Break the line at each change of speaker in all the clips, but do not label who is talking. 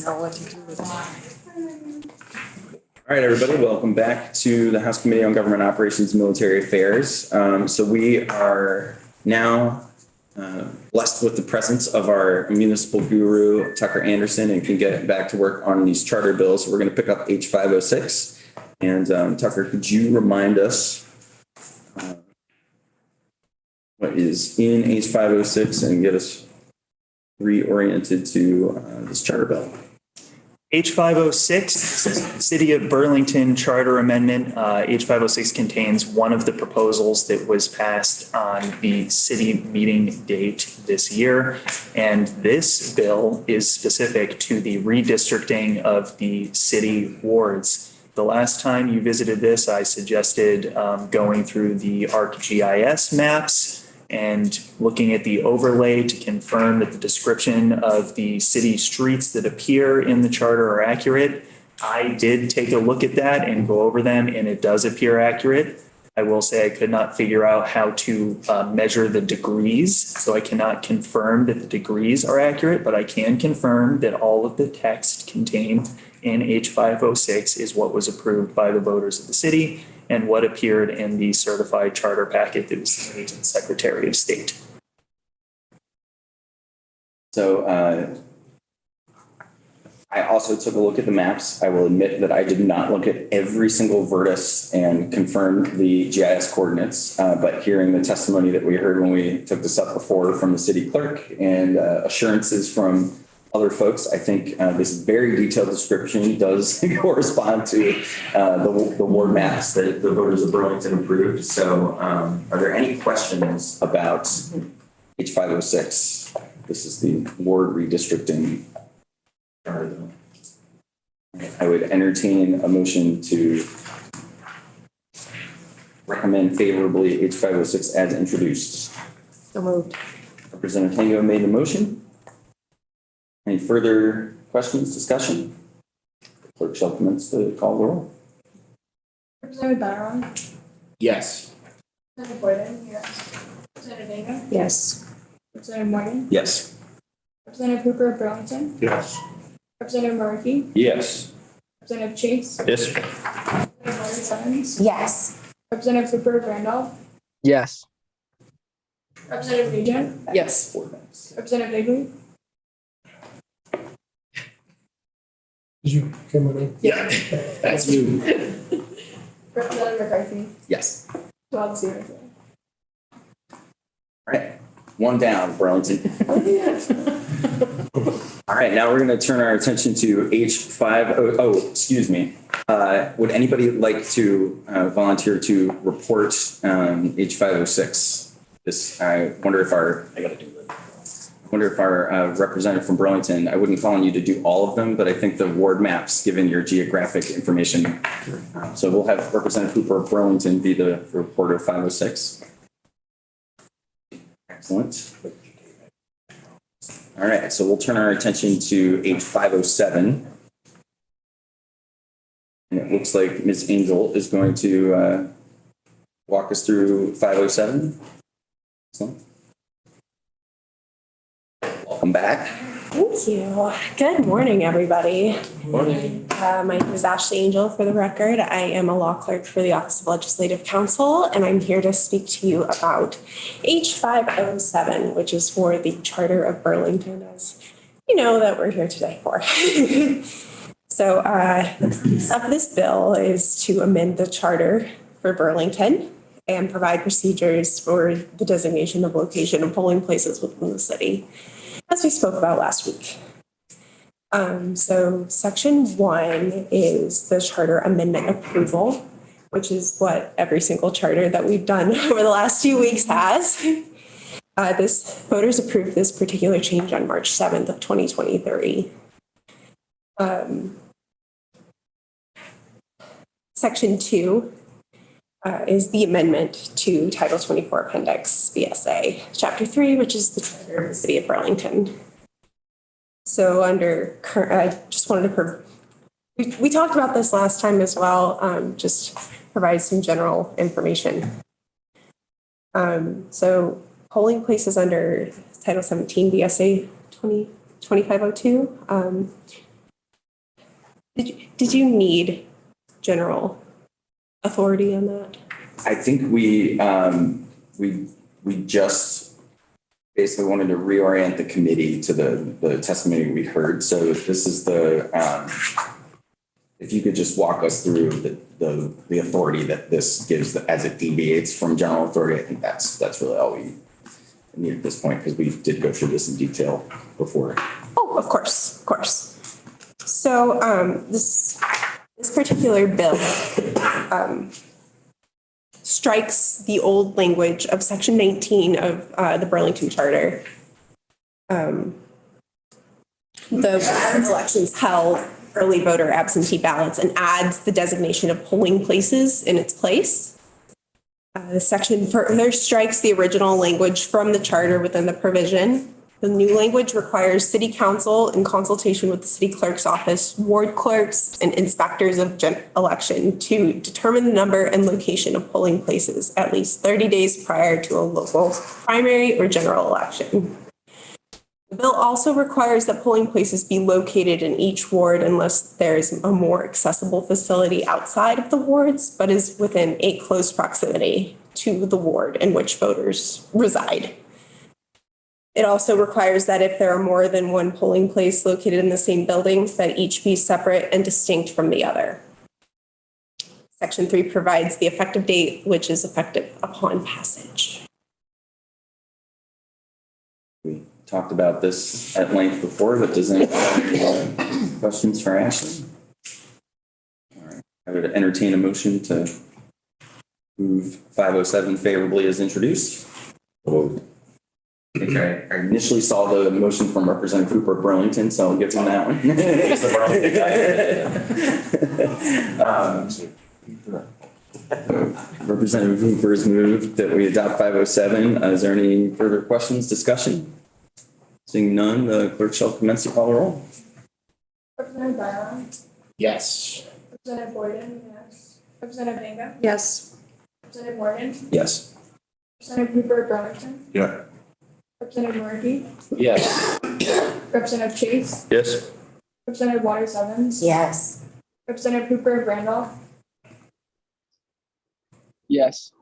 know what to do with it.
All right, everybody, welcome back to the House Committee on Government Operations and Military Affairs. So we are now blessed with the presence of our municipal guru, Tucker Anderson, and can get back to work on these charter bills. So we're going to pick up H506. And Tucker, could you remind us what is in H506 and get us reoriented to this charter bill?
H506, City of Burlington Charter Amendment. H506 contains one of the proposals that was passed on the city meeting date this year. And this bill is specific to the redistricting of the city wards. The last time you visited this, I suggested going through the ArcGIS maps and looking at the overlay to confirm that the description of the city streets that appear in the charter are accurate. I did take a look at that and go over them, and it does appear accurate. I will say I could not figure out how to measure the degrees, so I cannot confirm that the degrees are accurate, but I can confirm that all of the text contained in H506 is what was approved by the voters of the city and what appeared in the certified charter packet that was submitted to the Secretary of State.
So I also took a look at the maps. I will admit that I did not look at every single vertex and confirm the GIS coordinates, but hearing the testimony that we heard when we took this up before from the city clerk and assurances from other folks, I think this very detailed description does correspond to the ward maps that the voters of Burlington approved. So are there any questions about H506? This is the ward redistricting. I would entertain a motion to recommend favorably H506 as introduced.
So moved.
Representative Tango made the motion. Any further questions, discussion? The clerk shall commence the call the roll.
Representative Barron?
Yes.
Representative Boyden? Yes. Representative Vega?
Yes.
Representative Morgan?
Yes.
Representative Hooper of Burlington?
Yes.
Representative Murphy?
Yes.
Representative Chase?
Yes.
Representative Larry Simmons?
Yes.
Representative Hooper of Randolph?
Yes.
Representative Nugent?
Yes.
Representative Bigley?
Did you come on in?
Yeah. That's new.
Representative McCarthy?
Yes.
12-0.
All right. One down, Burlington. All right. Now we're going to turn our attention to H50. Oh, excuse me. Would anybody like to volunteer to report H506? This, I wonder if our representative from Burlington, I wouldn't call on you to do all of them, but I think the ward maps, given your geographic information. So we'll have Representative Hooper of Burlington be the reporter of 506. Excellent. All right, so we'll turn our attention to H507. And it looks like Ms. Angel is going to walk us through 507. Excellent. Welcome back.
Thank you. Good morning, everybody.
Morning.
My name is Ashley Angel, for the record. I am a law clerk for the Office of Legislative Counsel, and I'm here to speak to you about H507, which is for the Charter of Burlington, as you know that we're here today for. So this bill is to amend the charter for Burlington and provide procedures for the designation of location of polling places within the city, as we spoke about last week. So section 1 is the charter amendment approval, which is what every single charter that we've done over the last few weeks has. Voters approved this particular change on March 7th of 2023. Section 2 is the amendment to Title 24 Appendix BSA, Chapter 3, which is the Charter of the City of Burlington. So I just wanted to, we talked about this last time as well, just provide some general information. So polling places under Title 17 BSA 2502, Did you need general authority on that?
I think we just basically wanted to reorient the committee to the testimony we heard. So this is if you could just walk us through the authority that this gives as it deviates from general authority, I think that's really all we need at this point, because we did go through this in detail before.
Oh, of course, of course. So this particular bill strikes the old language of Section 19 of the Burlington Charter. The elections held early voter absentee ballots and adds the designation of polling places in its place. The section further strikes the original language from the charter within the provision. The new language requires city council in consultation with the city clerk's office, ward clerks, and inspectors of election to determine the number and location of polling places at least 30 days prior to a local primary or general election. The bill also requires that polling places be located in each ward unless there's a more accessible facility outside of the wards, but is within a close proximity to the ward in which voters reside. It also requires that if there are more than one polling place located in the same building, that each be separate and distinct from the other. Section 3 provides the effective date, which is effective upon passage.
We talked about this at length before, but does anyone have any questions for Ashley? All right, I would entertain a motion to move 507 favorably as introduced. Okay, I initially saw the motion from Representative Hooper of Burlington, so I'll give him that one. Representative Hooper has moved that we adopt 507. Is there any further questions, discussion? Seeing none, the clerk shall commence to call the roll.
Representative Byron?
Yes.
Representative Boyden? Yes. Representative Vega?
Yes.
Representative Morgan?
Yes.
Representative Hooper of Burlington?
Yeah.
Representative Murphy?
Yes.
Representative Chase?
Yes.
Representative Waters Evans?
Yes.
Representative Hooper of Randolph?
Yes.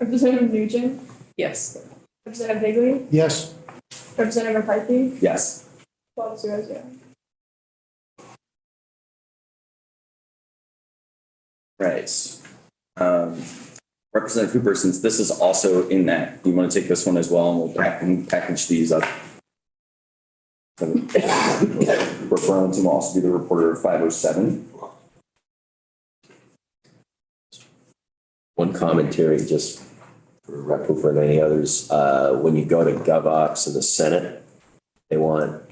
Representative Nugent?
Yes.
Representative Higley?
Yes.
Representative McCarthy?
Yes.
12-0-0.
Right. Representative Hooper, since this is also in that, you want to take this one as well, and we'll package these up. Burlington will also be the reporter of 507.
One commentary just for Rep. Hooper and any others. When you go to GovOps in the Senate, they want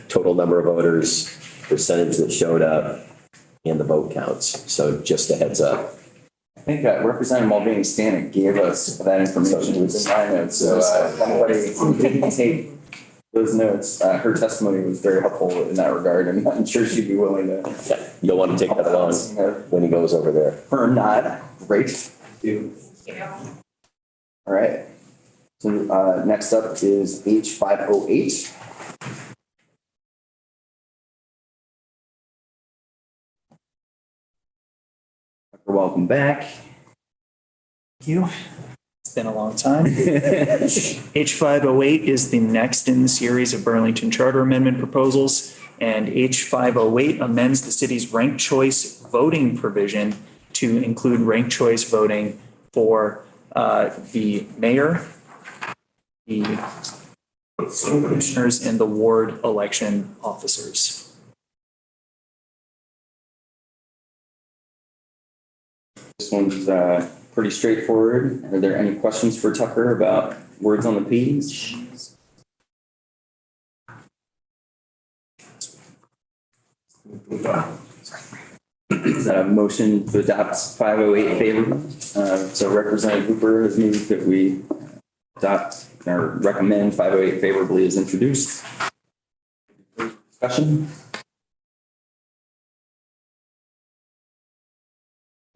total number of voters, percentage that showed up, and the vote counts. So just a heads up.
I think Representative Mulvaney Stanek gave us that information. It was in my notes. So if anybody didn't take those notes, her testimony was very helpful in that regard, and I'm sure she'd be willing to.
Yeah, you'll want to take that along when he goes over there.
Firm nod. Great. All right. So next up is H508. Welcome back.
Thank you. It's been a long time. H508 is the next in the series of Burlington Charter Amendment proposals, and H508 amends the city's ranked choice voting provision to include ranked choice voting for the mayor, the commissioners, and the ward election officers.
This one's pretty straightforward. Are there any questions for Tucker about words on the page? Is that a motion to adopt 508 favorably? So Representative Hooper has moved that we adopt or recommend 508 favorably as introduced. Discussion?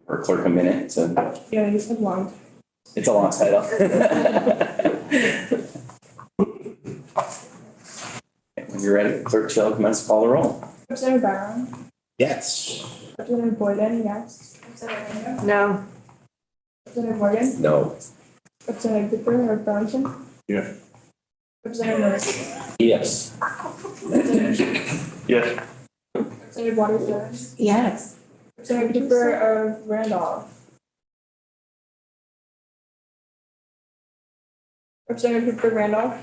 Or clerk a minute, so
Yeah, you said long.
it's a long title. When you're ready, clerk shall commence to call the roll.
Representative Brown,
Yes.
Representative Boyden, yes. Representative Randall,
No.
Representative Morgan,
No.
Representative Cooper of Burlington.
Yeah.
Representative Norris,
Yes.
Representative Schiff,
Yes.
Representative Waters Jones,
Yes.
Representative Cooper of Randolph. Representative Cooper Randolph,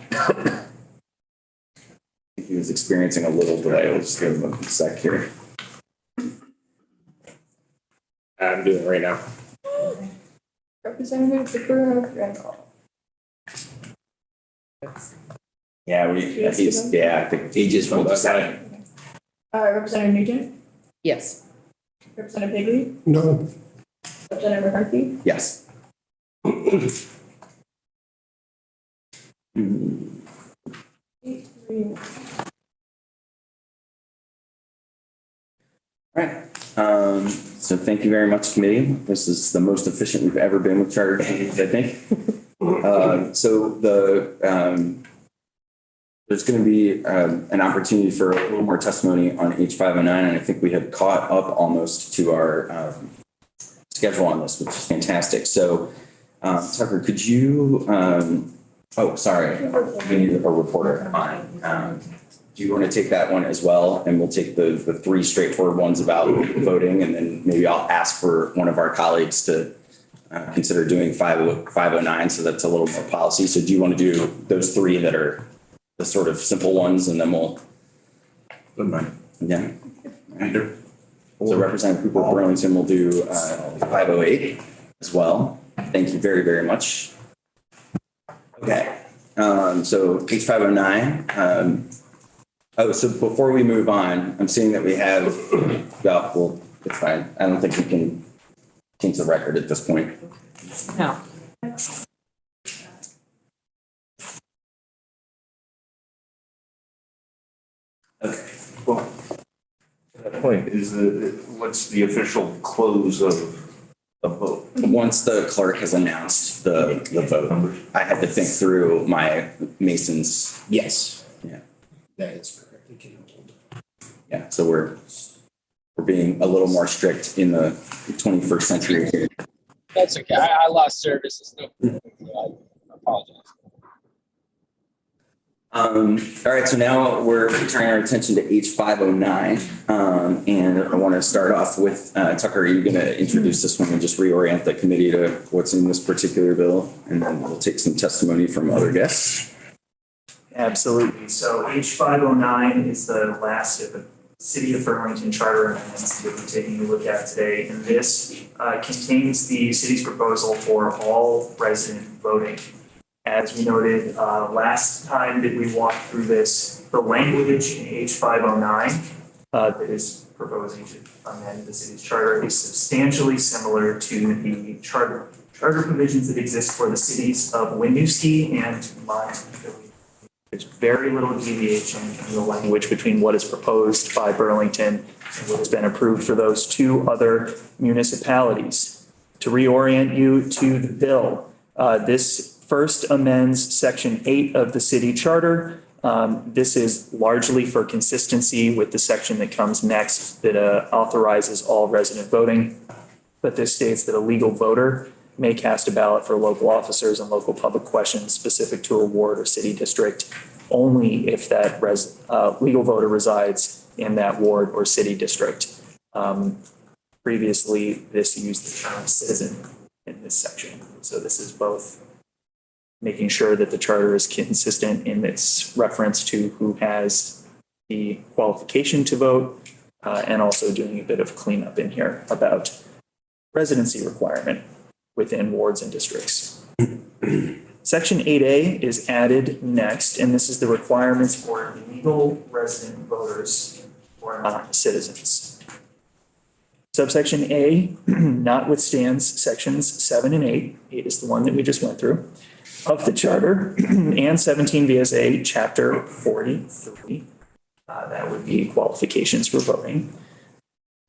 He was experiencing a little delay. We'll just give him a sec here.
I'm doing it right now.
Representative Cooper of Randolph.
Yeah, I think
He just
we'll
pulled
just
up.
have-
Representative Nugent,
Yes.
Representative Higley,
No.
Representative McCarthy,
yes. All right, so thank you very much, committee. This is the most efficient we've ever been with charter meetings, I think. There's going to be an opportunity for a little more testimony on H509, and I think we have caught up almost to our schedule on this, which is fantastic. So Tucker, could you, oh, sorry, we need a reporter on. Do you want to take that one as well? And we'll take the three straightforward ones about voting, and then maybe I'll ask for one of our colleagues to consider doing 509, so that's a little more policy. So do you want to do those three that are the sort of simple ones, and then we'll, yeah. So Representative Cooper of Burlington will do 508 as well. Thank you very, very much. Okay, so H509. So before we move on, I'm seeing that we have, well, it's fine. I don't think we can change the record at this point.
No.
Okay.
Well, that point is what's the official close of a vote?
Once the clerk has announced the vote, I had to think through my Mason's.
Yes.
Yeah.
That is correct. You can hold.
Yeah, so we're being a little more strict in the 21st century here.
That's okay. I lost service. It's no, I apologize.
All right, so now we're turning our attention to H509. And I want to start off with, Tucker, are you going to introduce this one and just reorient the committee to what's in this particular bill? And then we'll take some testimony from other guests.
Absolutely. So H509 is the last of the City of Burlington Charter amendments that we're taking a look at today. And this contains the city's proposal for all resident voting. As we noted last time that we walked through this, the language in H509 that is proposing to amend the city's charter is substantially similar to the charter provisions that exist for the cities of Winooski and Montpelier. There's very little deviation in the language between what is proposed by Burlington and what has been approved for those two other municipalities. To reorient you to the bill, this first amends Section 8 of the city charter. This is largely for consistency with the section that comes next that authorizes all resident voting. But this states that a legal voter may cast a ballot for local officers and local public questions specific to a ward or city district only if that legal voter resides in that ward or city district. Previously, this used the term citizen in this section. So this is both making sure that the charter is consistent in its reference to who has the qualification to vote, and also doing a bit of cleanup in here about residency requirement within wards and districts. Section 8A is added next, and this is the requirements for legal resident voters who are not citizens. Subsection A notwithstands sections 7 and 8. 8 is the one that we just went through of the charter, and 17 VSA chapter 43. That would be qualifications for voting.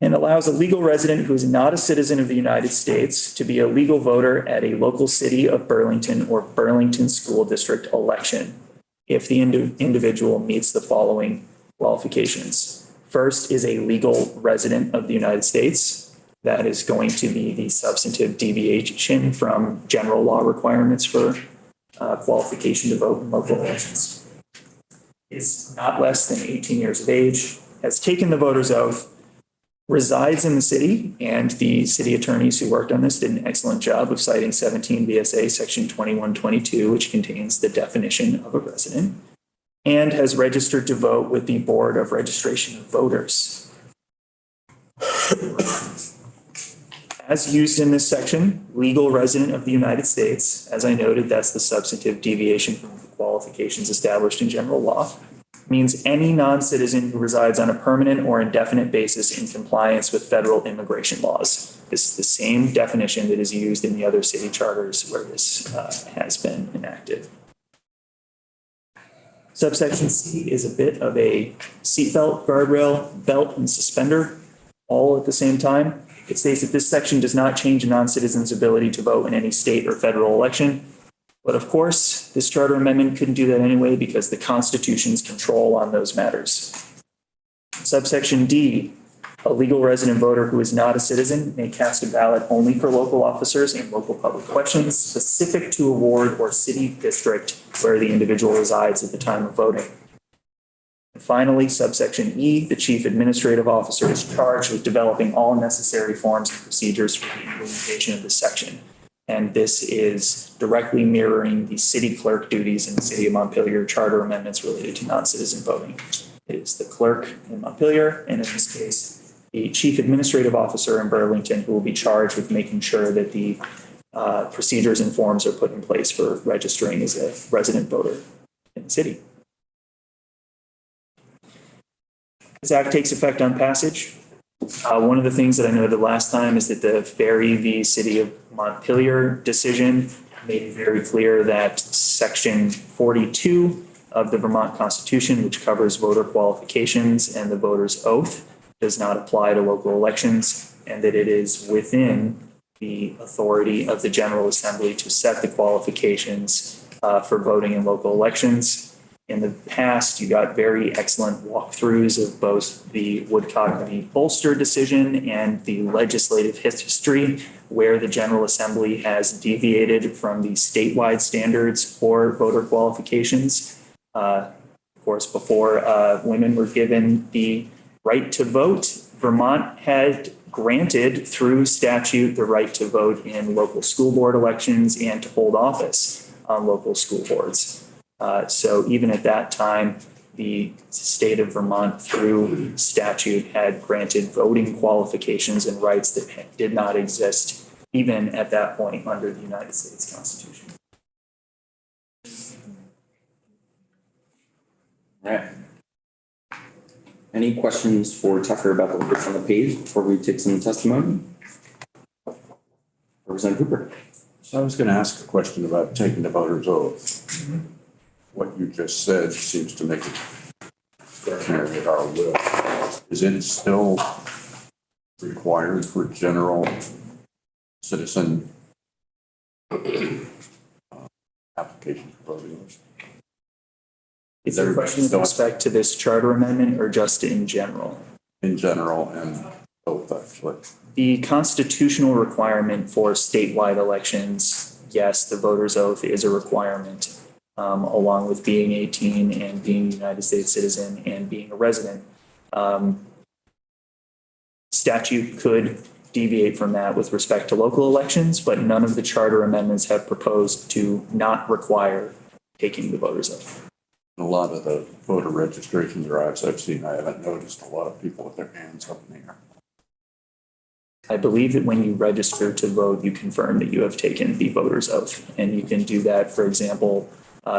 And allows a legal resident who is not a citizen of the United States to be a legal voter at a local city of Burlington or Burlington School District election if the individual meets the following qualifications. First is a legal resident of the United States. That is going to be the substantive deviation from general law requirements for qualification to vote in local elections. Is not less than 18 years of age, has taken the voter's oath, resides in the city, and the city attorneys who worked on this did an excellent job of citing 17 VSA section 2122, which contains the definition of a resident, and has registered to vote with the Board of Registration of Voters. As used in this section, legal resident of the United States, as I noted, that's the substantive deviation from the qualifications established in general law, means any non-citizen who resides on a permanent or indefinite basis in compliance with federal immigration laws. This is the same definition that is used in the other city charters where this has been enacted. Subsection C is a bit of a seatbelt, guardrail, belt, and suspender all at the same time. It states that this section does not change a non-citizen's ability to vote in any state or federal election. But of course, this charter amendment couldn't do that anyway because the Constitution's control on those matters. Subsection D, a legal resident voter who is not a citizen may cast a ballot only for local officers and local public questions specific to a ward or city district where the individual resides at the time of voting. And finally, subsection E, the chief administrative officer is charged with developing all necessary forms and procedures for the implementation of this section. And this is directly mirroring the city clerk duties in the city of Montpelier charter amendments related to non-citizen voting. It is the clerk in Montpelier, and in this case, the chief administrative officer in Burlington who will be charged with making sure that the procedures and forms are put in place for registering as a resident voter in the city. This act takes effect on passage. One of the things that I noted last time is that the Ferry v. City of Montpelier decision made it very clear that section 42 of the Vermont Constitution, which covers voter qualifications and the voter's oath, does not apply to local elections, and that it is within the authority of the General Assembly to set the qualifications for voting in local elections. In the past, you got very excellent walkthroughs of both the Woodcock v. Bolster decision and the legislative history where the General Assembly has deviated from the statewide standards for voter qualifications. Of course, before women were given the right to vote, Vermont had granted through statute the right to vote in local school board elections and to hold office on local school boards. So even at that time, the state of Vermont through statute had granted voting qualifications and rights that did not exist even at that point under the United States Constitution.
All right. Any questions for Tucker about the words on the page before we take some testimony? Representative Hooper.
So I was going to ask a question about taking the voter's oath. What you just said seems to make it discretionary at our will. Is it still required for general citizen applications for voting?
Is there a question with respect to this charter amendment or just in general?
In general and both, actually.
The constitutional requirement for statewide elections, yes, the voter's oath is a requirement. Along with being 18 and being a United States citizen and being a resident. Statute could deviate from that with respect to local elections, but none of the charter amendments have proposed to not require taking the voter's oath.
A lot of the voter registration drives I've seen, I haven't noticed a lot of people with their hands up in the air.
I believe that when you register to vote, you confirm that you have taken the voter's oath, and you can do that, for example,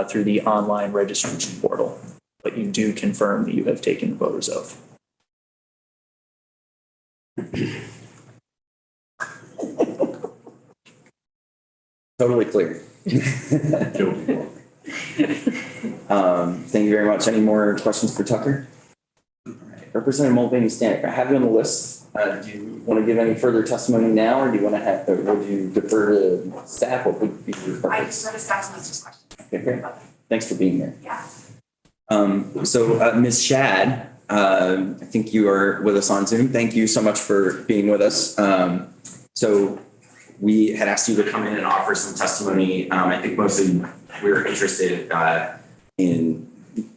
through the online registration portal, but you do confirm that you have taken the voter's oath.
Totally clear. Thank you very much. Any more questions for Tucker? All right. Representative Mulvaney-Stanek, I have you on the list. Do you want to give any further testimony now, or do you want to have, or would you defer to staff? What would be your preference?
I defer to staff unless there's questions.
Okay, great. Thanks for being here.
Yeah.
So Ms. Shad, I think you are with us on Zoom. Thank you so much for being with us. So we had asked you to come in and offer some testimony. I think mostly we were interested in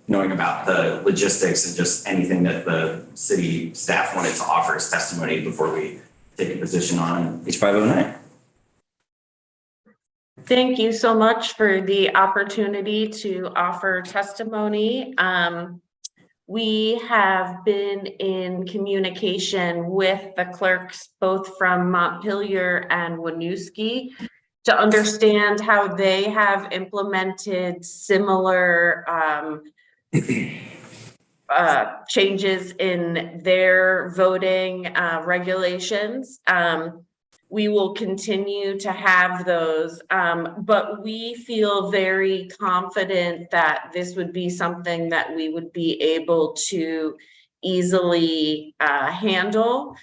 knowing about the logistics and just anything that the city staff wanted to offer as testimony before we take a position on H509.
Thank you so much for the opportunity to offer testimony. We have been in communication with the clerks, both from Montpelier and Winooski, to understand how they have implemented similar changes in their voting regulations. We will continue to have those, but we feel very confident that this would be something that we would be able to easily handle.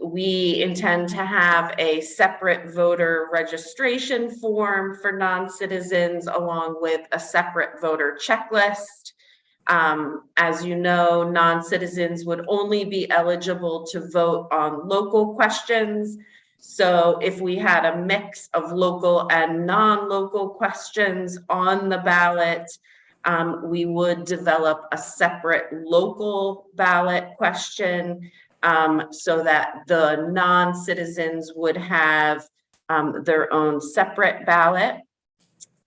We intend to have a separate voter registration form for non-citizens along with a separate voter checklist. As you know, non-citizens would only be eligible to vote on local questions. So if we had a mix of local and non-local questions on the ballot, we would develop a separate local ballot question so that the non-citizens would have their own separate ballot.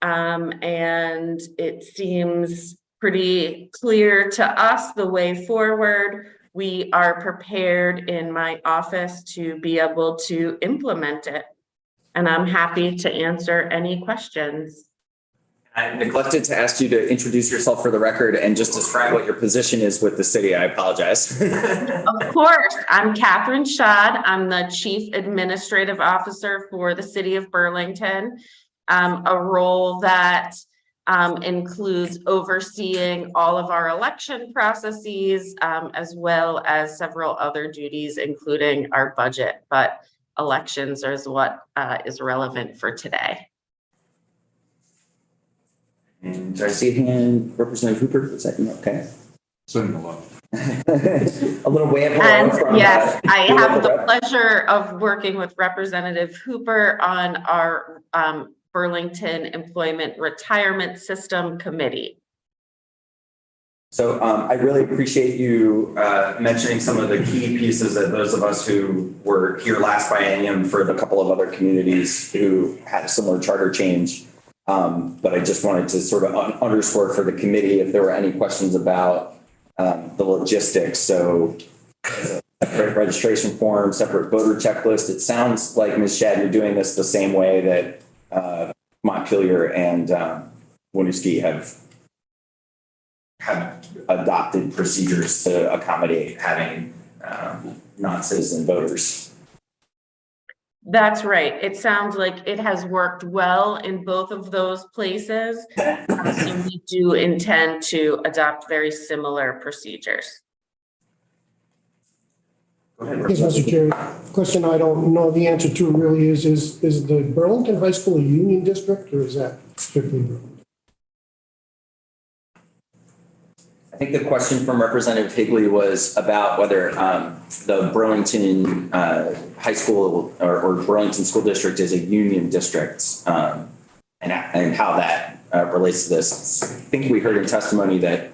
And it seems pretty clear to us the way forward. We are prepared in my office to be able to implement it. And I'm happy to answer any questions.
I neglected to ask you to introduce yourself for the record and just describe what your position is with the city. I apologize.
Of course, I'm Catherine Schad. I'm the Chief Administrative Officer for the City of Burlington, a role that includes overseeing all of our election processes, as well as several other duties, including our budget, but elections is what is relevant for today.
And I see a hand, Representative Hooper, is that you? Okay.
Send them along.
A little wave hello
And
from,
yes, I have the
rep.
pleasure of working with Representative Hooper on our Burlington Employment Retirement System Committee.
So I really appreciate you mentioning some of the key pieces that those of us who were here last biennium for the couple of other communities who had a similar charter change. But I just wanted to sort of underscore for the committee if there were any questions about the logistics. So separate registration form, separate voter checklist. It sounds like, Ms. Shad, you're doing this the same way that Montpelier and Winooski have adopted procedures to accommodate having non-citizen voters.
That's right. It sounds like it has worked well in both of those places. So we do intend to adopt very similar procedures.
Yes, Mr. Chair. Question I don't know the answer to really is the Burlington High School a union district or is that strictly Burlington?
I think the question from Representative Higley was about whether the Burlington High School or Burlington School District is a union district and how that relates to this. I think we heard in testimony that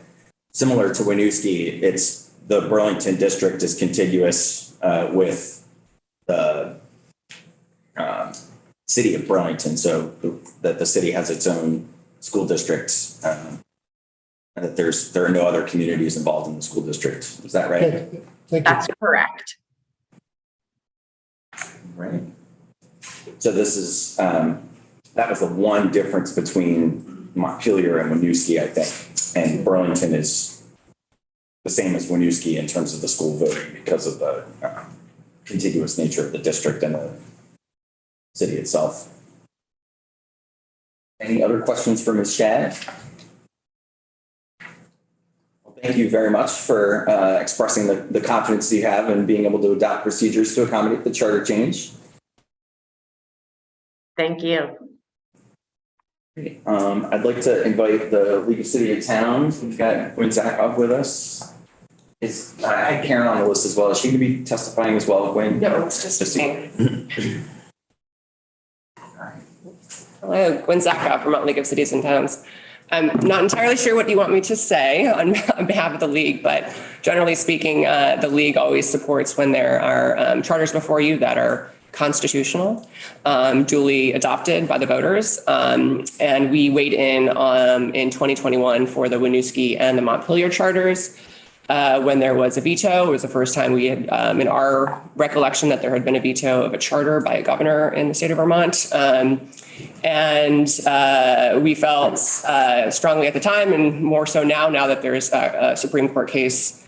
similar to Winooski, it's the Burlington district is contiguous with the city of Burlington, so that the city has its own school district. And that there are no other communities involved in the school district. Is that right?
Okay. Thank you.
That's correct.
Right. So this is, that was the one difference between Montpelier and Winooski, I think. And Burlington is the same as Winooski in terms of the school voting because of the contiguous nature of the district and the city itself. Any other questions for Ms. Shad? Thank you very much for expressing the confidence you have in being able to adopt procedures to accommodate the charter change.
Thank you.
I'd like to invite the League of City and Towns. We've got Wayne Zakov with us. I had Karen on the list as well. Is she going to be testifying as well, Gwen?
No, it's just me.
Hello, Gwen Zackoff, Vermont League of Cities and Towns. I'm not entirely sure what you want me to say on behalf of the league, but generally speaking, the league always supports when there are charters before you that are constitutional, duly adopted by the voters. And we weighed in 2021 for the Winooski and the Montpelier charters. When there was a veto, it was the first time we had, in our recollection, that there had been a veto of a charter by a governor in the state of Vermont. And we felt strongly at the time, and more so now that there's a Supreme Court case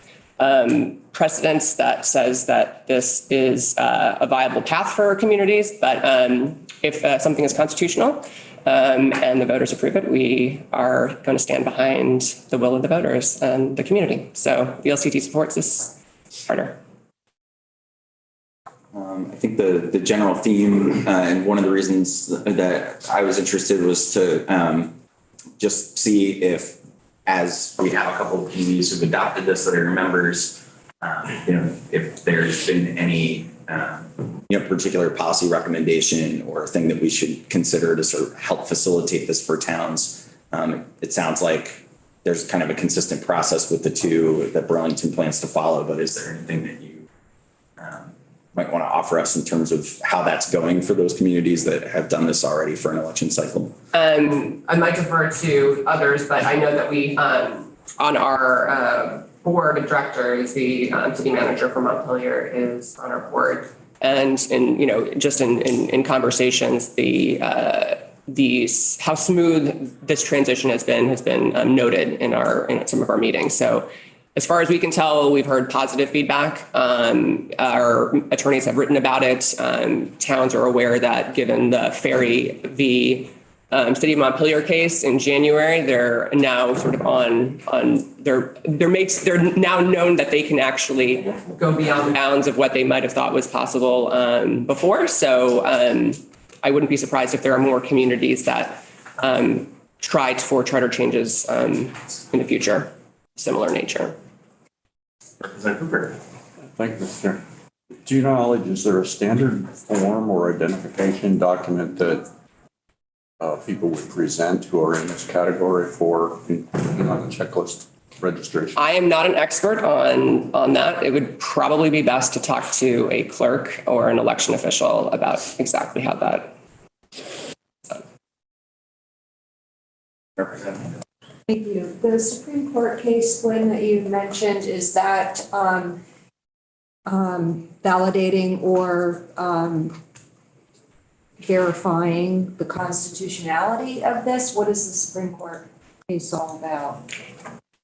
precedence that says that this is a viable path for communities. But if something is constitutional and the voters approve it, we are going to stand behind the will of the voters and the community. So the LCT supports this charter.
I think the general theme and one of the reasons that I was interested was to just see if, as we have a couple of communities who've adopted this that are members, if there's been any particular policy recommendation or thing that we should consider to sort of help facilitate this for towns. It sounds like there's kind of a consistent process with the two that Burlington plans to follow, but is there anything that you might want to offer us in terms of how that's going for those communities that have done this already for an election cycle?
I might defer to others, but I know that we, on our board of directors, the city manager for Montpelier is on our board. And just in conversations, how smooth this transition has been noted in some of our meetings. So as far as we can tell, we've heard positive feedback. Our attorneys have written about it. Towns are aware that given the Ferry v. City of Montpelier case in January, they're now sort of they're now known that they can actually go beyond the bounds of what they might have thought was possible before. So I wouldn't be surprised if there are more communities that try for charter changes in the future, similar nature.
Thank you, Mr. To your knowledge, is there a standard form or identification document that people would present who are in this category for including on the checklist registration?
I am not an expert on that. It would probably be best to talk to a clerk or an election official about exactly how that.
Representative.
Thank you. The Supreme Court case, Gwen, that you mentioned, is that validating or verifying the constitutionality of this? What is the Supreme Court case all about?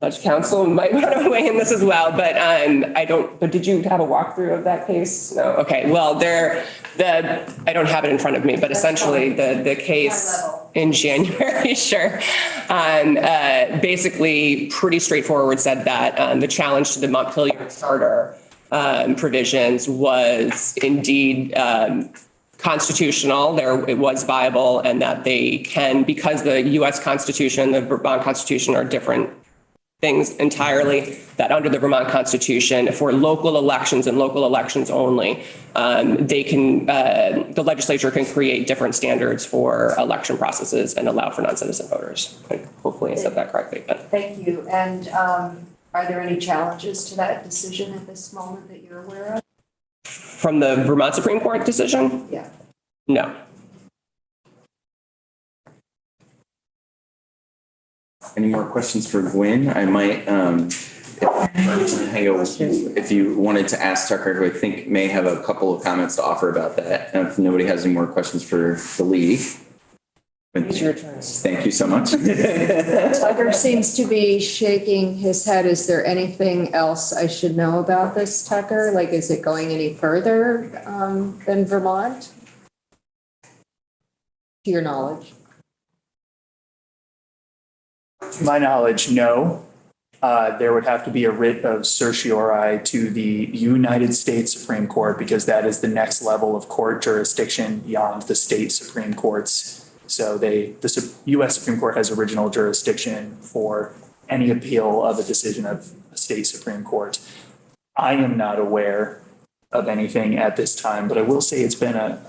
Judge Counsel might want to weigh in this as well, but I don't. But did you have a walkthrough of that case? No. Okay. Well, I don't have it in front of me, but essentially the case in January, sure, basically pretty straightforward, said that the challenge to the Montpelier charter provisions was indeed constitutional. It was viable, and that they can, because the U.S. Constitution, the Vermont Constitution are different things entirely, that under the Vermont Constitution, for local elections and local elections only, the legislature can create different standards for election processes and allow for non-citizen voters. Hopefully I said that correctly. But.
Thank you. And are there any challenges to that decision at this moment that you're aware of?
From the Vermont Supreme Court decision?
Yeah.
No.
Any more questions for Gwen? I might, if you wanted to ask Tucker, who I think may have a couple of comments to offer about that. And if nobody has any more questions for the league.
It's your turn.
Thank you so much.
Tucker seems to be shaking his head. Is there anything else I should know about this, Tucker? Like, is it going any further than Vermont? To your knowledge?
To my knowledge, no. There would have to be a writ of certiorari to the United States Supreme Court, because that is the next level of court jurisdiction beyond the state Supreme Courts. So the U.S. Supreme Court has original jurisdiction for any appeal of a decision of a state Supreme Court. I am not aware of anything at this time, but I will say it's been a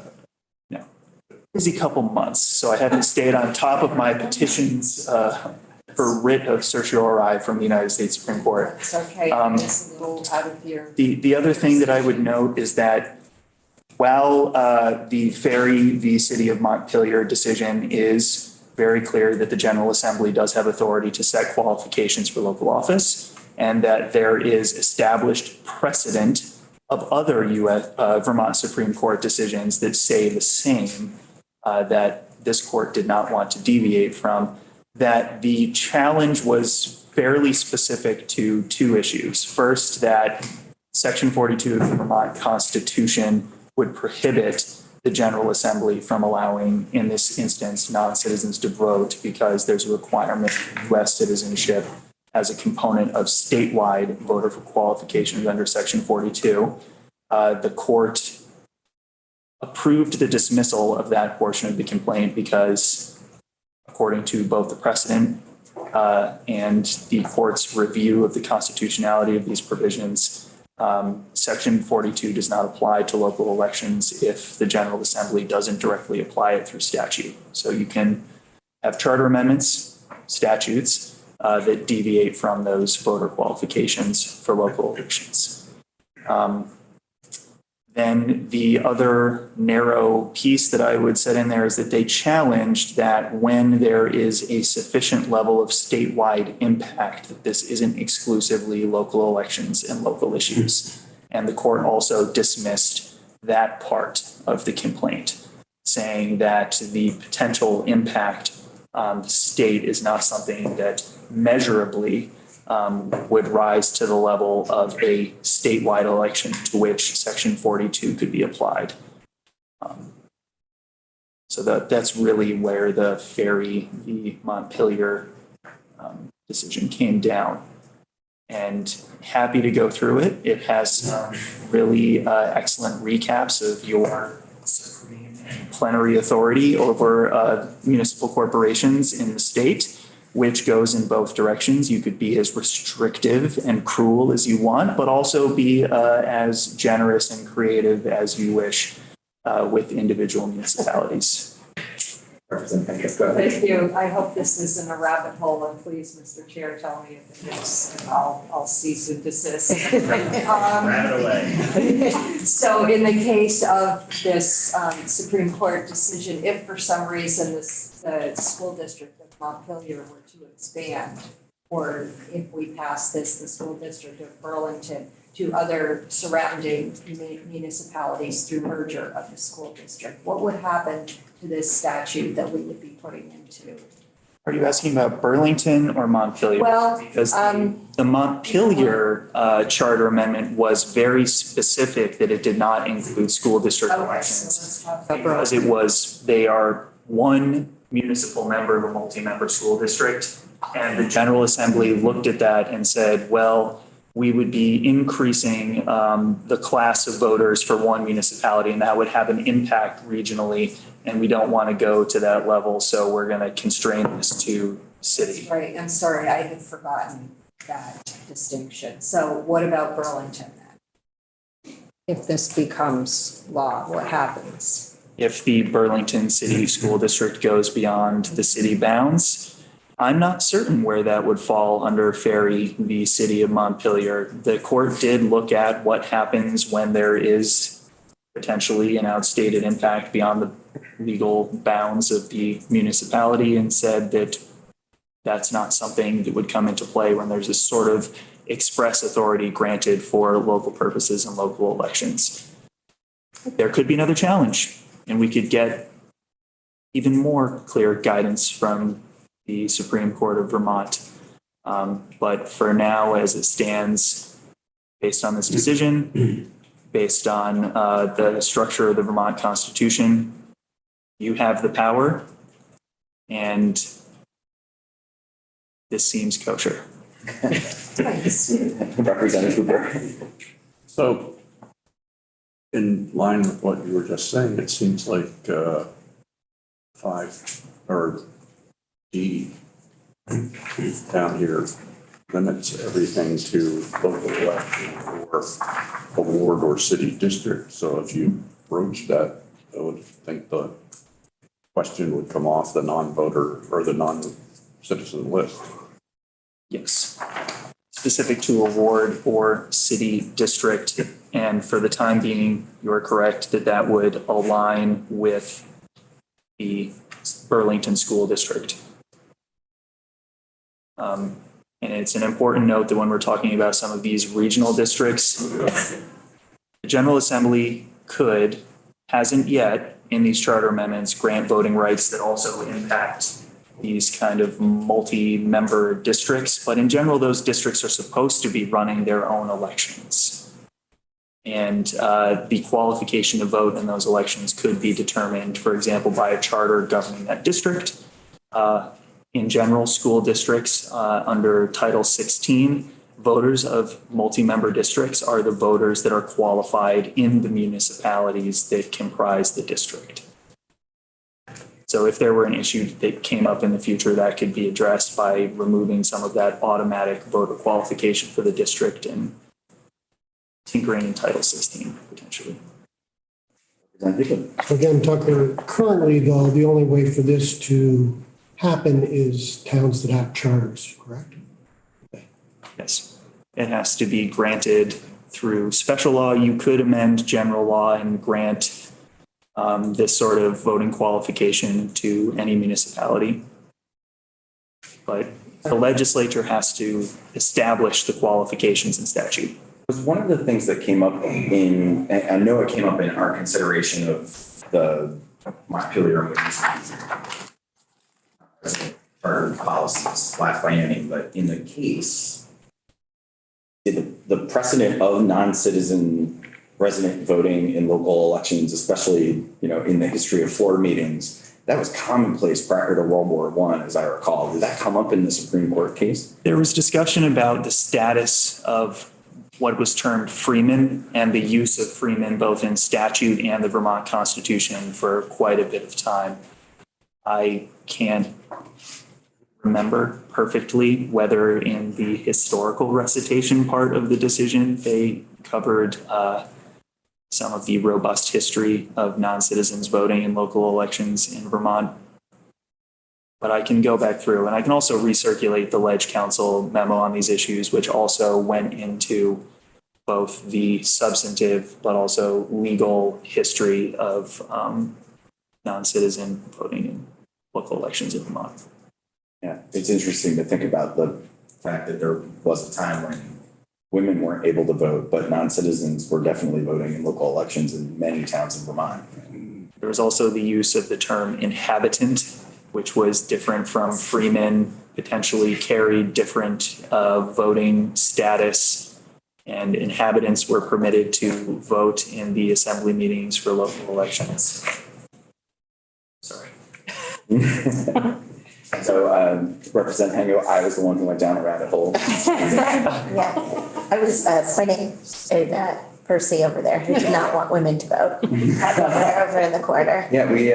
busy couple months, so I haven't stayed on top of my petitions for writ of certiorari from the United States Supreme Court.
It's okay, it's a little out of your.
The other thing that I would note is that while the Ferry v. City of Montpelier decision is very clear that the General Assembly does have authority to set qualifications for local office, and that there is established precedent of other Vermont Supreme Court decisions that say the same, that this court did not want to deviate from, that the challenge was fairly specific to two issues. First, that Section 42 of the Vermont Constitution would prohibit the General Assembly from allowing, in this instance, non-citizens to vote because there's a requirement of U.S. citizenship as a component of statewide voter qualifications under Section 42. The court approved the dismissal of that portion of the complaint because, according to both the precedent and the court's review of the constitutionality of these provisions, Section 42 does not apply to local elections if the General Assembly doesn't directly apply it through statute. So you can have charter amendments, statutes that deviate from those voter qualifications for local elections. Then the other narrow piece that I would set in there is that they challenged that when there is a sufficient level of statewide impact, that this isn't exclusively local elections and local issues. And the court also dismissed that part of the complaint, saying that the potential impact on the state is not something that measurably would rise to the level of a statewide election to which Section 42 could be applied. So that's really where the Ferry v. Montpelier decision came down. And happy to go through it. It has some really excellent recaps of your supreme and plenary authority over municipal corporations in the state, which goes in both directions. You could be as restrictive and cruel as you want, but also be as generous and creative as you wish with individual municipalities.
Thank you. I hope this isn't a rabbit hole, and please, Mr. Chair, tell me if it is, and I'll cease and desist. So in the case of this Supreme Court decision, if for some reason the school district of Montpelier were to expand, or if we pass this, the school district of Burlington, to other surrounding municipalities through merger of the school district, what would happen to this statute that we would be putting into?
Are you asking about Burlington or Montpelier?
Well,
because the Montpelier charter amendment was very specific that it did not include school district elections. Because it was, they are one municipal member of a multi-member school district. And the General Assembly looked at that and said, well, we would be increasing the class of voters for one municipality, and that would have an impact regionally. And we don't want to go to that level, so we're going to constrain this to city.
Right, I'm sorry, I had forgotten that distinction. So what about Burlington then? If this becomes law, what happens?
If the Burlington City School District goes beyond the city bounds, I'm not certain where that would fall under Ferry v. City of Montpelier. The court did look at what happens when there is potentially an outstated impact beyond the legal bounds of the municipality, and said that that's not something that would come into play when there's a sort of express authority granted for local purposes and local elections. There could be another challenge, and we could get even more clear guidance from the Supreme Court of Vermont. But for now, as it stands, based on this decision, based on the structure of the Vermont Constitution, you have the power, and this seems kosher.
Representative Hooper.
So, in line with what you were just saying, it seems like D down here limits everything to local election or a ward or city district. So if you broach that, I would think the question would come off the non-voter or the non-citizen list.
Yes. Specific to a ward or city district. And for the time being, you're correct that that would align with the Burlington School District. And it's an important note that when we're talking about some of these regional districts, the General Assembly could, hasn't yet, in these charter amendments, grant voting rights that also impact these kind of multi-member districts. But in general, those districts are supposed to be running their own elections. And the qualification to vote in those elections could be determined, for example, by a charter governing that district. In general, school districts under Title 16, voters of multi-member districts are the voters that are qualified in the municipalities that comprise the district. So if there were an issue that came up in the future, that could be addressed by removing some of that automatic voter qualification for the district and tinkering in Title 16 potentially.
Again, Tucker, currently though, the only way for this to happen is towns that have charters, correct?
Yes, it has to be granted through special law. You could amend general law and grant this sort of voting qualification to any municipality. But the legislature has to establish the qualifications in statute.
Was one of the things that came up in, I know it came up in our consideration of the Montpelier charter policies last biennium, but in the case, the precedent of non-citizen resident voting in local elections, especially, in the history of floor meetings, that was commonplace prior to World War I, as I recall. Did that come up in the Supreme Court case?
There was discussion about the status of what was termed freemen and the use of freemen both in statute and the Vermont Constitution for quite a bit of time. I can't remember perfectly whether in the historical recitation part of the decision they covered some of the robust history of non-citizens voting in local elections in Vermont. But I can go back through and I can also recirculate the Ledge Council memo on these issues, which also went into both the substantive but also legal history of non-citizen voting in local elections in Vermont.
Yeah, it's interesting to think about the fact that there was a time when women weren't able to vote, but non-citizens were definitely voting in local elections in many towns in Vermont.
There was also the use of the term inhabitant, which was different from freemen, potentially carried different voting status, and inhabitants were permitted to vote in the assembly meetings for local elections. Sorry.
So Representative Hengo, I was the one who went down a rabbit hole.
Yeah, I was pointing at Percy over there who did not want women to vote. Over in the corner.
Yeah, we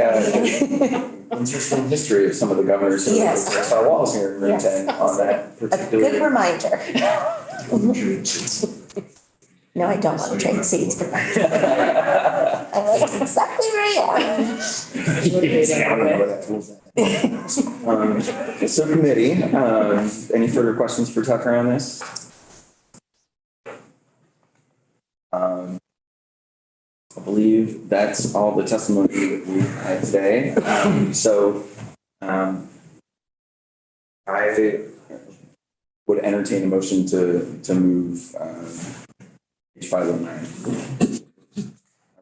interesting history of some of the governors who
Yes.
pressed our walls here in Route 10 on that
A
particular.
good reminder. No, I don't want to trade seats. I like exactly where I am.
So committee, any further questions for Tucker on this? I believe that's all the testimony that we had today. I would entertain a motion to move H509.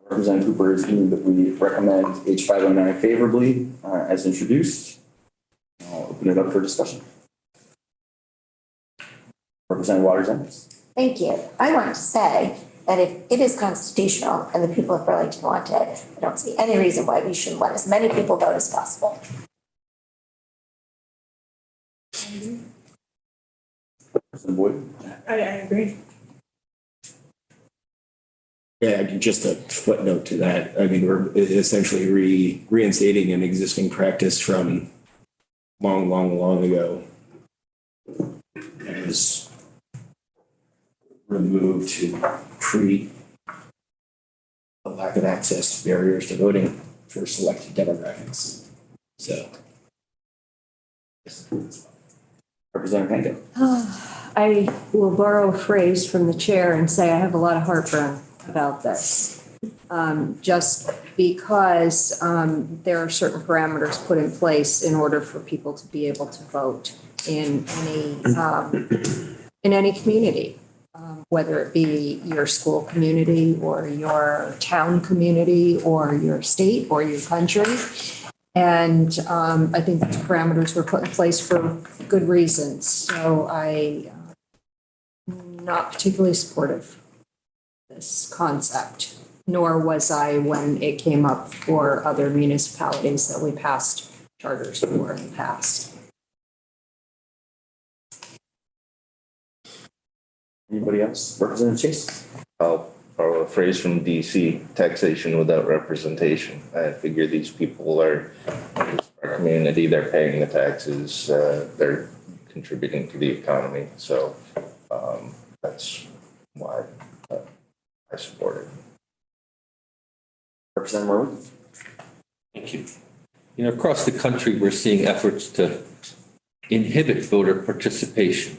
Representative Cooper is moving that we recommend H509 favorably as introduced. I'll open it up for discussion. Representative Waters-Ennis.
Thank you. I want to say that if it is constitutional and the people of Burlington want it, I don't see any reason why we shouldn't let as many people vote as possible.
Representative Wood.
I agree.
Yeah, just a footnote to that. I mean, we're essentially reinstating an existing practice from long ago. is removed to treat the lack of access barriers to voting for selected demographics. So.
Representative Pango.
I will borrow a phrase from the chair and say I have a lot of heartburn about this. Just because there are certain parameters put in place in order for people to be able to vote in any community, whether it be your school community or your town community or your state or your country. And I think the parameters were put in place for good reasons. So I'm not particularly supportive of this concept, nor was I when it came up for other municipalities that we passed charters for in the past.
Anybody else? Representative Chase?
I'll borrow a phrase from DC, taxation without representation. I figure these people are our community, they're paying the taxes, they're contributing to the economy. So that's why I support it.
Representative Merwin?
Thank you. You know, across the country, we're seeing efforts to inhibit voter participation.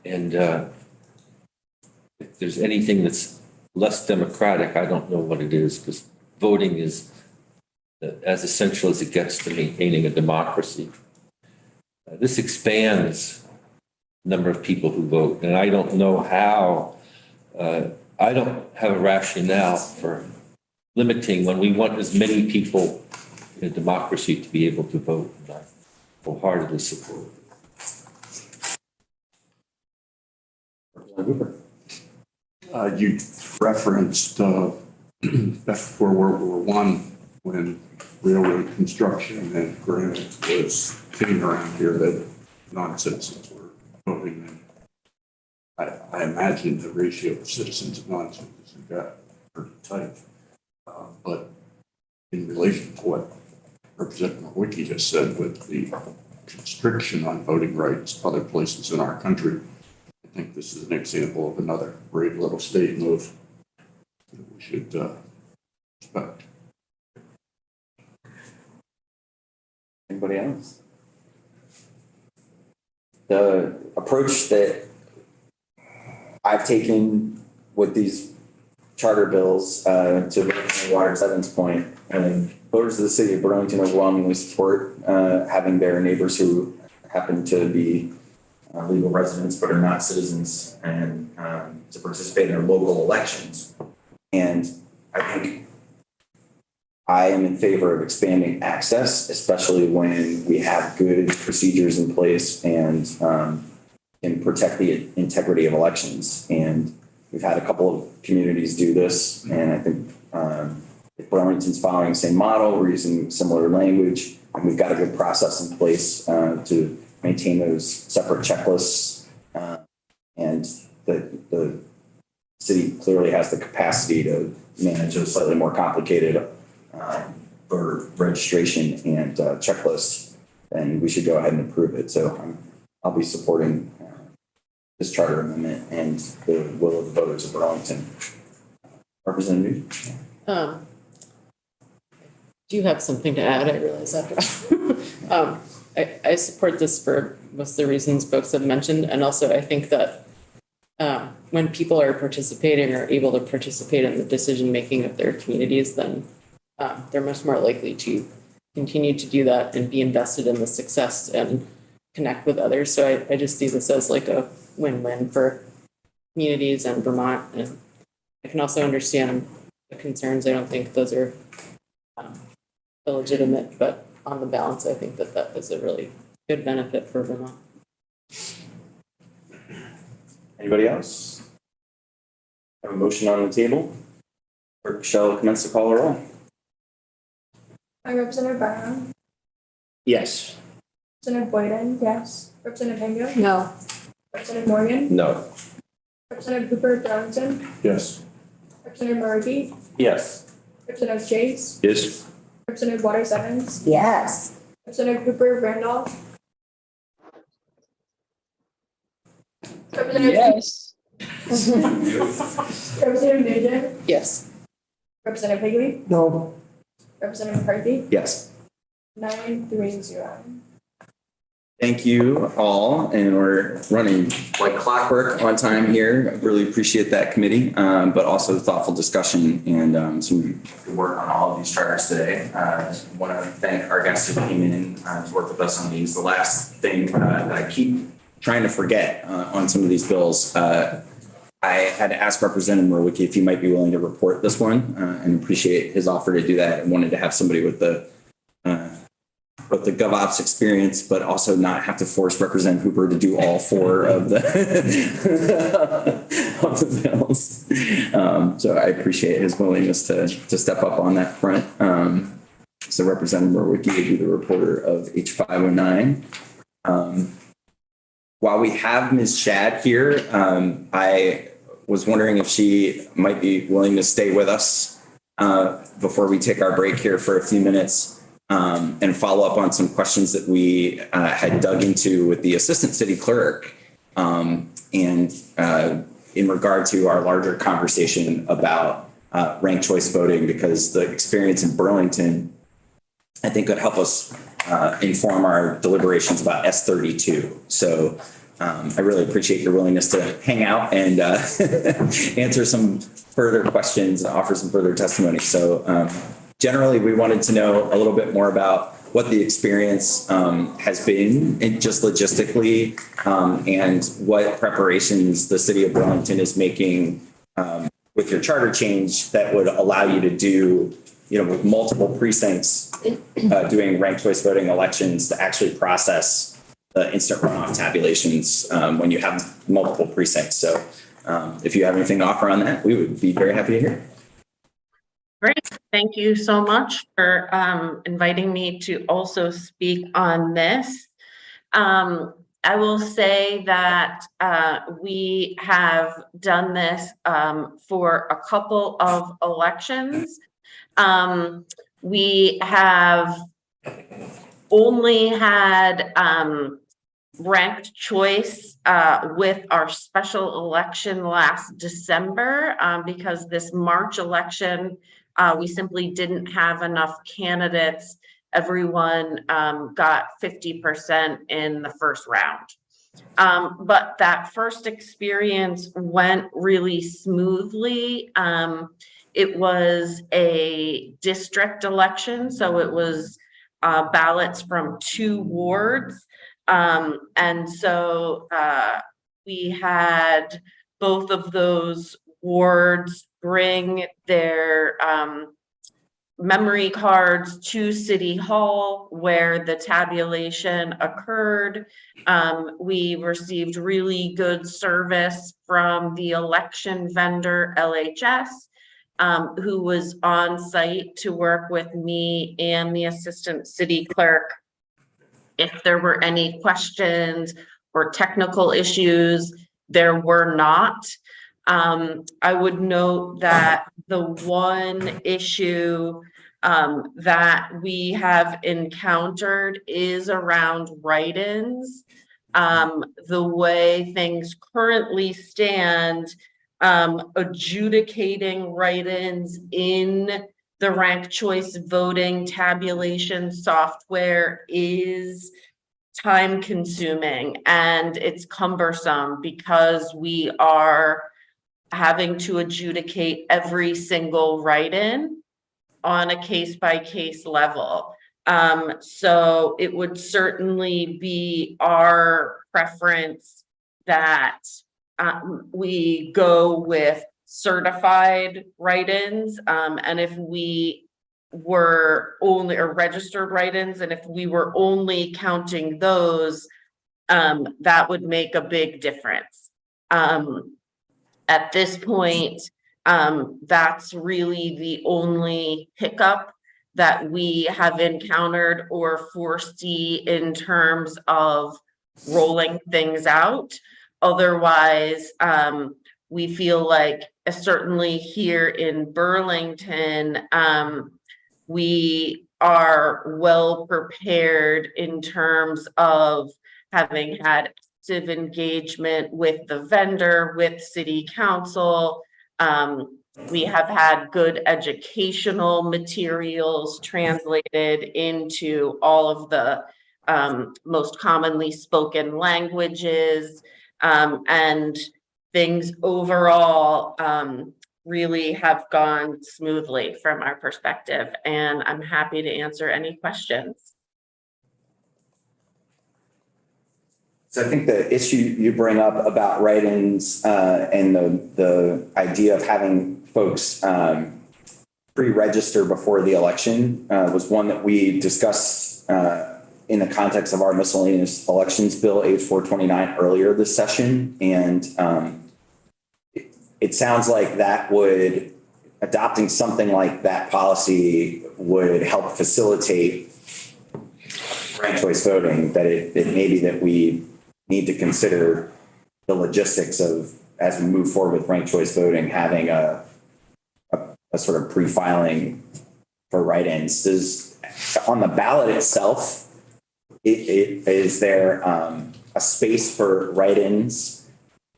And if there's anything that's less democratic, I don't know what it is, because voting is as essential as it gets to maintaining a democracy. This expands the number of people who vote, and I don't know how, I don't have a rationale for limiting when we want as many people in a democracy to be able to vote, and I wholeheartedly support it.
You referenced back before World War I, when railroad construction and granite was king around here, that non-citizens were voting. And I imagine the ratio of citizens and non-citizens got pretty tight. But in relation to what Representative Wiki just said with the constriction on voting rights other places in our country, I think this is an example of another brave little state move that we should respect.
Anybody else? The approach that I've taken with these charter bills, to Water Seven's point, and voters of the city of Burlington overwhelmingly support having their neighbors who happen to be legal residents but are not citizens and to participate in our local elections. And I think I am in favor of expanding access, especially when we have good procedures in place and can protect the integrity of elections. And we've had a couple of communities do this, and I think if Burlington's following the same model, we're using similar language, and we've got a good process in place to maintain those separate checklists. And the city clearly has the capacity to manage a slightly more complicated voter registration and checklist, and we should go ahead and approve it. So I'll be supporting this charter amendment and the will of the voters of Burlington. Representative Nugent?
Do you have something to add? I realize after. I support this for most of the reasons folks have mentioned. And also I think that when people are participating or able to participate in the decision-making of their communities, then they're much more likely to continue to do that and be invested in the success and connect with others. So I just see this as like a win-win for communities and Vermont. And I can also understand the concerns. I don't think those are illegitimate, but on the balance, I think that that is a really good benefit for Vermont.
Anybody else? Have a motion on the table. Clerk shall commence to call the roll.
Representative Brown,
Yes.
Representative Boyden, yes. Representative Pango,
No.
Representative Morgan,
No.
Representative Cooper Darlington,
Yes.
Representative Murphy,
Yes.
Representative Chase,
Yes.
Representative Waters Evans,
Yes.
Representative Cooper Randolph,
Yes.
Representative Nugent,
Yes.
Representative Higley,
No,
Representative McCarthy,
Yes.
9-3-0.
Thank you all, and we're running like clockwork on time here. I really appreciate that committee, but also the thoughtful discussion and some good work on all of these charters today. I want to thank our guests who came in to work with us on these. The last thing that I keep trying to forget on some of these bills, I had to ask Representative Murwicki if he might be willing to report this one and appreciate his offer to do that, and wanted to have somebody with the GovOps experience, but also not have to force Representative Hooper to do all four of the of the bills. So I appreciate his willingness to step up on that front. So Representative Murwicki will be the reporter of H509. While we have Ms. Shad here, I was wondering if she might be willing to stay with us before we take our break here for a few minutes. And follow up on some questions that we had dug into with the assistant city clerk and in regard to our larger conversation about ranked choice voting, because the experience in Burlington, I think, could help us inform our deliberations about S32. So I really appreciate your willingness to hang out and answer some further questions and offer some further testimony. So generally, we wanted to know a little bit more about what the experience has been, and just logistically, and what preparations the city of Burlington is making with your charter change that would allow you to do, with multiple precincts, doing ranked choice voting elections to actually process the instant runoff tabulations when you have multiple precincts. So if you have anything to offer on that, we would be very happy to hear.
Great. Thank you so much for inviting me to also speak on this. I will say that we have done this for a couple of elections. We have only had ranked choice with our special election last December because this March election, we simply didn't have enough candidates. Everyone got 50% in the first round. But that first experience went really smoothly. It was a district election, so it was ballots from 2 wards. And so we had both of those wards bring their memory cards to City Hall where the tabulation occurred. We received really good service from the election vendor LHS, who was on site to work with me and the assistant city clerk if there were any questions or technical issues. There were not. I would note that the one issue that we have encountered is around write-ins. The way things currently stand, adjudicating write-ins in the ranked choice voting tabulation software is time consuming and it's cumbersome because we are having to adjudicate every single write-in on a case-by-case level. So it would certainly be our preference that we go with certified write-ins, and if we were only, or registered write-ins, and if we were only counting those, that would make a big difference. At this point, that's really the only hiccup that we have encountered or foresee in terms of rolling things out. Otherwise, we feel like certainly here in Burlington, we are well prepared in terms of having had active engagement with the vendor, with city council. We have had good educational materials translated into all of the most commonly spoken languages, and things overall really have gone smoothly from our perspective, and I'm happy to answer any questions.
So I think the issue you bring up about write-ins and the idea of having folks pre-register before the election was one that we discussed in the context of our miscellaneous elections bill, H429, earlier this session. And it sounds like adopting something like that policy would help facilitate ranked choice voting, that it may be that we need to consider the logistics of, as we move forward with ranked choice voting, having a sort of pre-filing for write-ins. On the ballot itself, is there a space for write-ins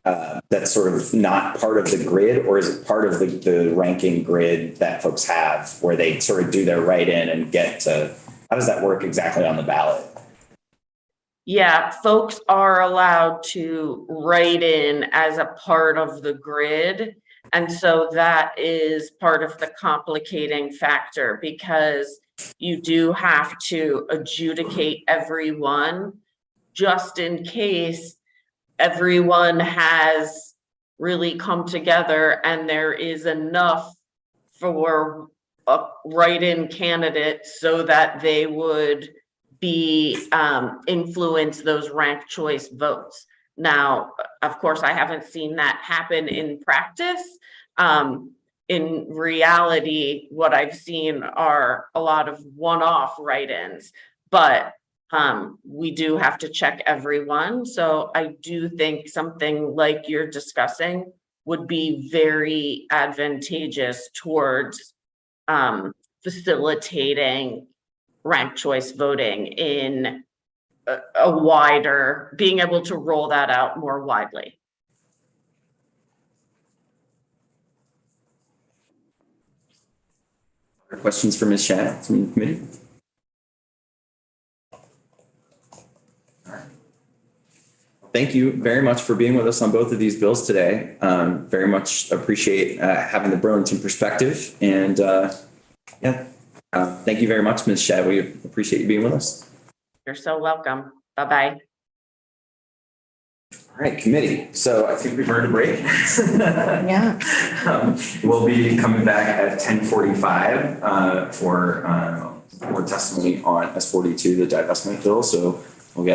that's sort of not part of the grid, or is it part of the ranking grid that folks have where they sort of do their write-in and get to, how does that work exactly on the ballot?
Yeah, folks are allowed to write in as a part of the grid. And so that is part of the complicating factor, because you do have to adjudicate everyone just in case everyone has really come together and there is enough for a write-in candidate so that they would be influence those ranked choice votes. Now, of course, I haven't seen that happen in practice. In reality, what I've seen are a lot of one-off write-ins, but we do have to check everyone. So I do think something like you're discussing would be very advantageous towards facilitating ranked choice voting in a wider, being able to roll that out more widely.
Questions for Ms. Shad from the committee? All right. Thank you very much for being with us on both of these bills today. Very much appreciate having the Burlington perspective, and thank you very much, Ms. Shad. We appreciate you being with us.
You're so welcome. Bye-bye.
All right, committee. So I think we've earned a break.
Yeah.
We'll be coming back at 10:45 for testimony on S42, the divestment bill. So we'll get